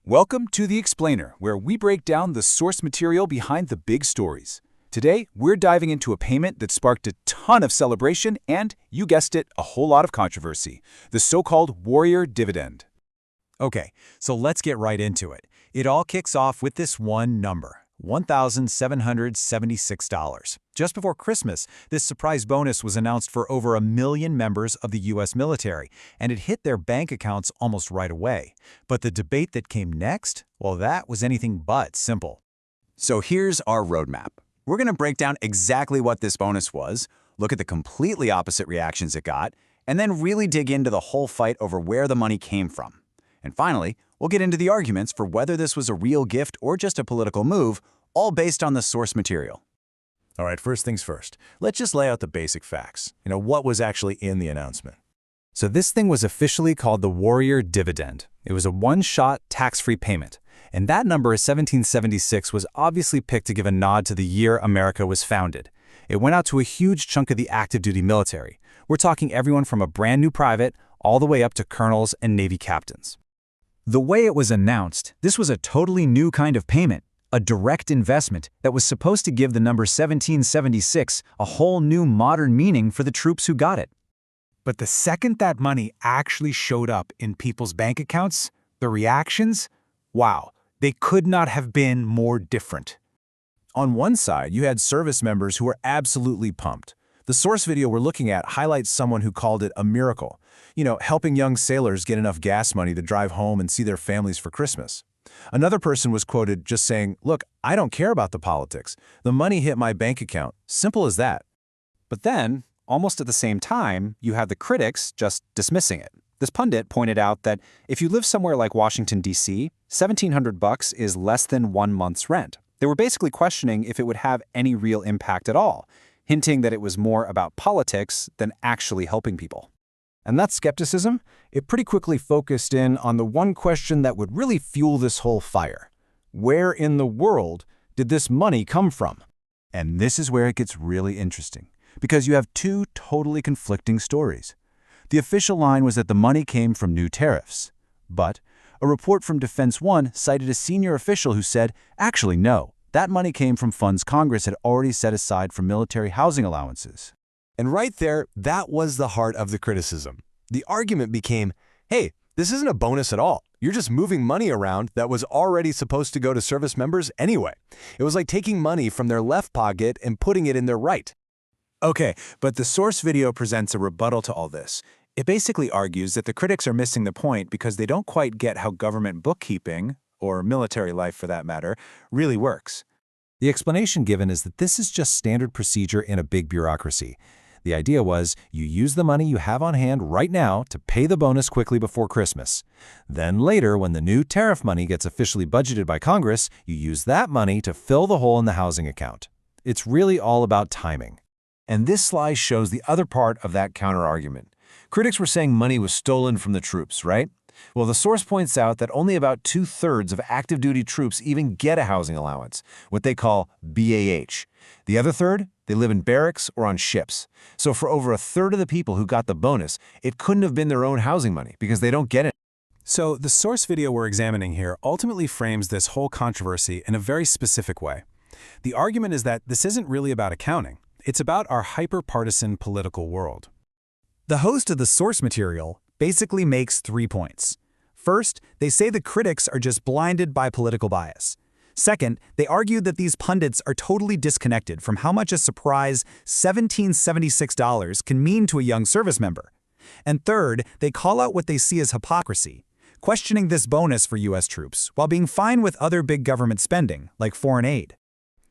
Welcome to The Explainer, where we break down the source material behind the big stories. Today, we're diving into a payment that sparked a ton of celebration and, you guessed it, a whole lot of controversy, the so-called warrior dividend. Okay, so let's get right into it. It all kicks off with this one number, $1,776. Just before Christmas, this surprise bonus was announced for over 1 million members of the U.S. military, and it hit their bank accounts almost right away. But the debate that came next, well, that was anything but simple. So here's our roadmap. We're going to break down exactly what this bonus was, look at the completely opposite reactions it got, and then really dig into the whole fight over where the money came from. And finally, we'll get into the arguments for whether this was a real gift or just a political move, all based on the source material. All right, first things first. Let's just lay out the basic facts. What was actually in the announcement? So this thing was officially called the warrior dividend. It was a one-shot, tax-free payment. And that number, 1776, was obviously picked to give a nod to the year America was founded. It went out to a huge chunk of the active-duty military. We're talking everyone from a brand-new private all the way up to colonels and Navy captains. The way it was announced, this was a totally new kind of payment, a direct investment that was supposed to give the number 1776 a whole new modern meaning for the troops who got it. But the second that money actually showed up in people's bank accounts, the reactions, wow, they could not have been more different. On one side, you had service members who were absolutely pumped. The source video we're looking at highlights someone who called it a miracle. Helping young sailors get enough gas money to drive home and see their families for Christmas. Another person was quoted just saying, "Look, I don't care about the politics. The money hit my bank account. Simple as that." But then, almost at the same time, you have the critics just dismissing it. This pundit pointed out that if you live somewhere like Washington, D.C., $1,700 is less than 1 month's rent. They were basically questioning if it would have any real impact at all, hinting that it was more about politics than actually helping people. And that skepticism, it pretty quickly focused in on the one question that would really fuel this whole fire. Where in the world did this money come from? And this is where it gets really interesting, because you have two totally conflicting stories. The official line was that the money came from new tariffs. But a report from Defense One cited a senior official who said, actually no, that money came from funds Congress had already set aside for military housing allowances. And right there, that was the heart of the criticism. The argument became, hey, this isn't a bonus at all. You're just moving money around that was already supposed to go to service members anyway. It was like taking money from their left pocket and putting it in their right. Okay, but the source video presents a rebuttal to all this. It basically argues that the critics are missing the point because they don't quite get how government bookkeeping, or military life for that matter, really works. The explanation given is that this is just standard procedure in a big bureaucracy. The idea was you use the money you have on hand right now to pay the bonus quickly before Christmas. Then later, when the new tariff money gets officially budgeted by Congress, you use that money to fill the hole in the housing account. It's really all about timing. And this slide shows the other part of that counter-argument. Critics were saying money was stolen from the troops, right? Well, the source points out that only about 2/3 of active-duty troops even get a housing allowance, what they call BAH. The other third, they live in barracks or on ships. So for over 1/3 of the people who got the bonus, it couldn't have been their own housing money because they don't get it. So the source video we're examining here ultimately frames this whole controversy in a very specific way. The argument is that this isn't really about accounting. It's about our hyper-partisan political world. The host of the source material basically makes 3 points. First, they say the critics are just blinded by political bias. Second, they argue that these pundits are totally disconnected from how much a surprise $1,776 can mean to a young service member. And third, they call out what they see as hypocrisy, questioning this bonus for U.S. troops while being fine with other big government spending, like foreign aid.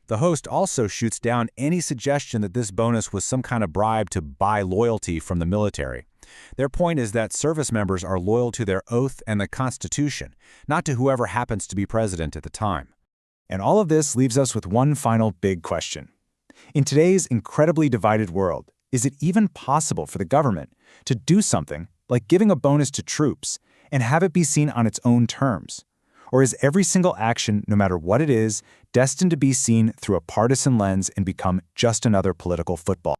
The host also shoots down any suggestion that this bonus was some kind of bribe to buy loyalty from the military. Their point is that service members are loyal to their oath and the Constitution, not to whoever happens to be president at the time. And all of this leaves us with one final big question. In today's incredibly divided world, is it even possible for the government to do something like giving a bonus to troops and have it be seen on its own terms? Or is every single action, no matter what it is, destined to be seen through a partisan lens and become just another political football?